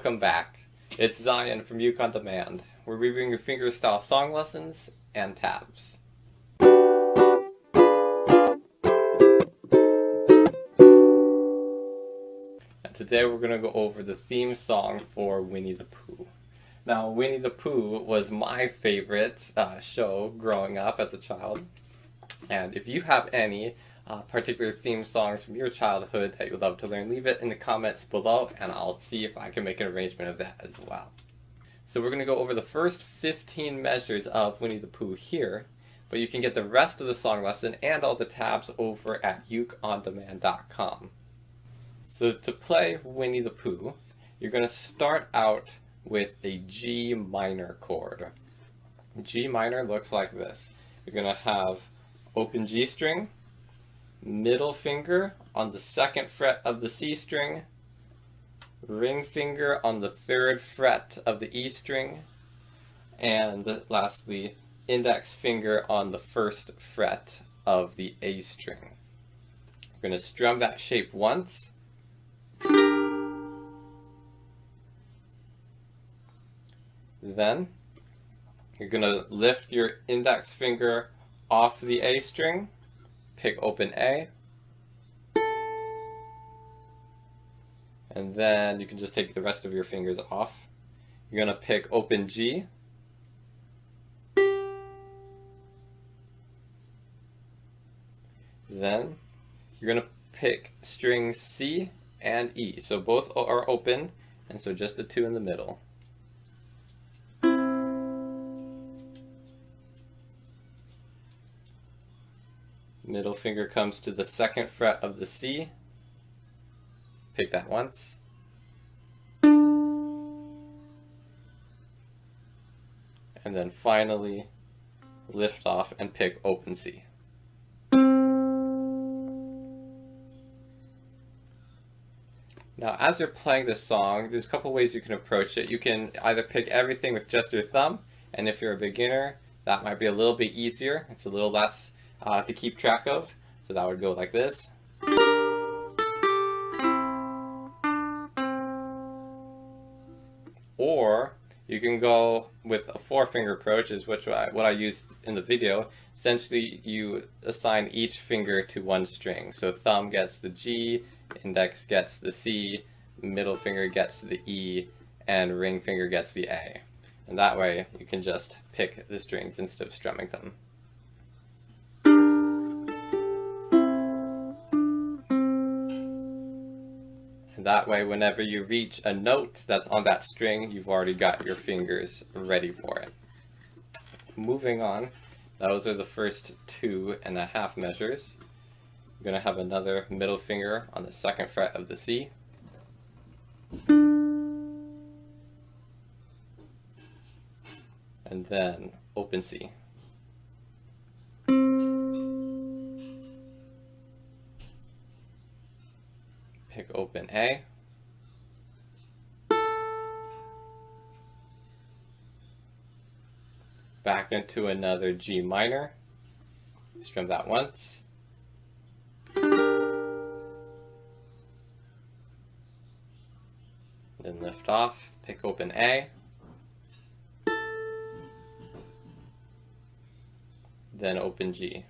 Welcome back. It's Zion from Uke on Demand. We're reviewing your fingerstyle song lessons and tabs. And today we're going to go over the theme song for Winnie the Pooh. Now, Winnie the Pooh was my favorite show growing up as a child. And if you have any particular theme songs from your childhood that you'd love to learn, leave it in the comments below and I'll see if I can make an arrangement of that as well. So we're going to go over the first 15 measures of Winnie the Pooh here, but you can get the rest of the song lesson and all the tabs over at ukeondemand.com. So to play Winnie the Pooh, you're going to start out with a G minor chord. G minor looks like this. You're going to have open G string, middle finger on the 2nd fret of the C string, ring finger on the 3rd fret of the E string, and lastly, index finger on the 1st fret of the A string. You're going to strum that shape once, then you're going to lift your index finger off the A string, pick open A, and then you can just take the rest of your fingers off. You're going to pick open G, then you're going to pick strings C and E. So both are open, and so just the 2 in the middle. Middle finger comes to the 2nd fret of the C, pick that once, and then finally lift off and pick open C. Now as you're playing this song, there's a couple ways you can approach it. You can either pick everything with just your thumb, and if you're a beginner, that might be a little bit easier. It's a little less to keep track of, so that would go like this. Or you can go with a 4-finger approach, is what I used in the video. Essentially, you assign each finger to one string. So thumb gets the G, index gets the C, middle finger gets the E, and ring finger gets the A. And that way you can just pick the strings instead of strumming them. That way, whenever you reach a note that's on that string, you've already got your fingers ready for it. Moving on, those are the first 2.5 measures. You're going to have another middle finger on the 2nd fret of the C. And then open C. Pick open A, back into another G minor, strum that once, then lift off, pick open A, then open G.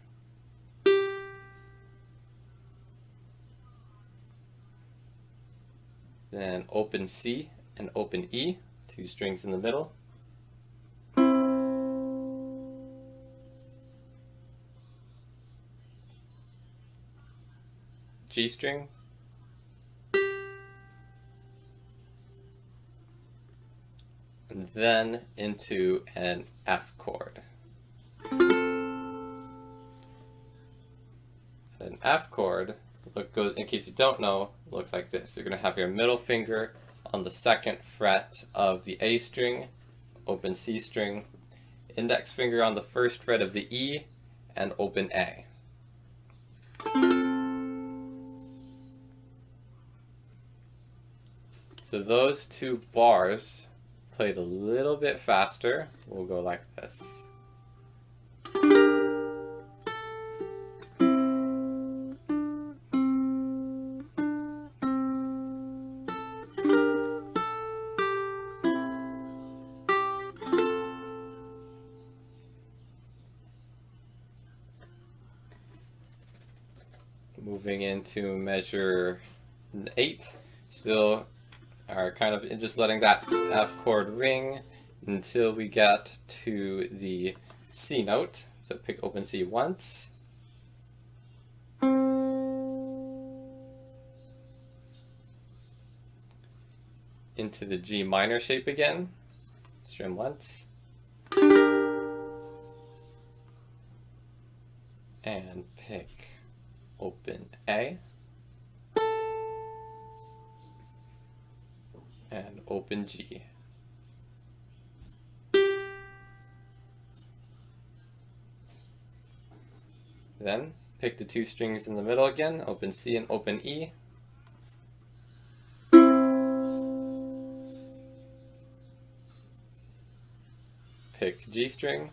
Then open C and open E, 2 strings in the middle. G string. And then into an F chord. An F chord, in case you don't know, looks like this. You're going to have your middle finger on the 2nd fret of the A string, open C string, index finger on the 1st fret of the E, and open A. So those 2 bars played a little bit faster will go like this. Moving into measure 8, still are kind of just letting that F chord ring until we get to the C note. So pick open C once. Into the G minor shape again. Strum once. And pick open A. And open G. Then pick the 2 strings in the middle again, open C and open E. Pick G string.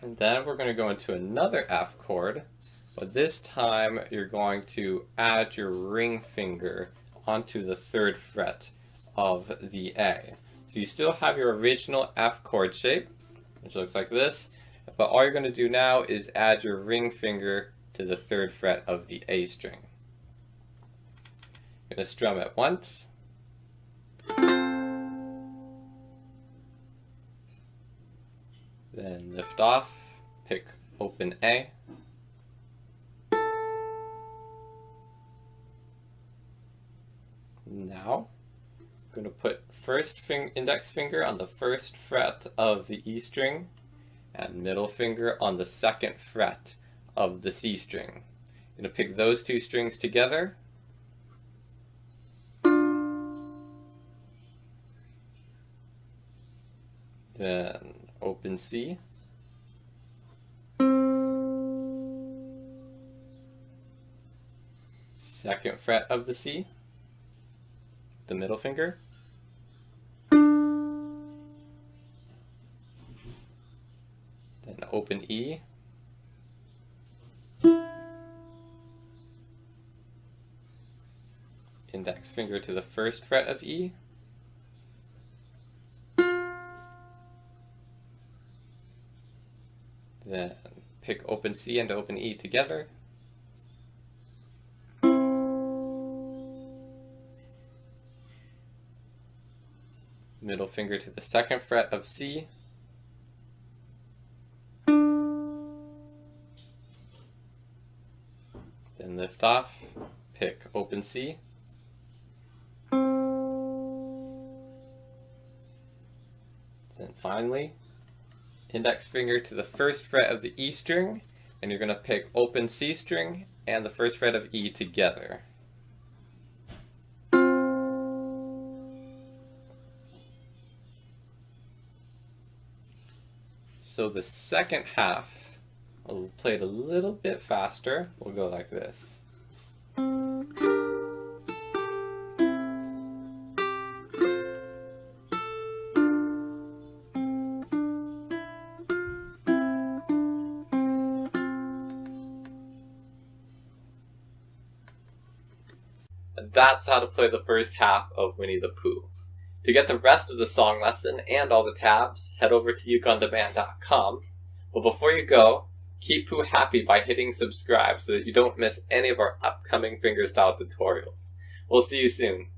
And then we're going to go into another F chord, but this time you're going to add your ring finger onto the 3rd fret of the A. So you still have your original F chord shape, which looks like this, but all you're going to do now is add your ring finger to the 3rd fret of the A string. You're going to strum it once. Then lift off, pick open A. Now, I'm going to put first index finger on the 1st fret of the E string and middle finger on the 2nd fret of the C string. I'm going to pick those 2 strings together. Then open C. 2nd fret of the C, the middle finger. Then open E. Index finger to the 1st fret of E. Then pick open C and open E together. Middle finger to the 2nd fret of C. Then lift off, pick open C. Then finally, index finger to the 1st fret of the E string, and you're going to pick open C string and the 1st fret of E together. So the second half, I'll play it a little bit faster. We'll go like this. That's how to play the first half of Winnie the Pooh. To get the rest of the song lesson and all the tabs, head over to ukondemand.com. But before you go, keep Pooh happy by hitting subscribe so that you don't miss any of our upcoming fingerstyle tutorials. We'll see you soon.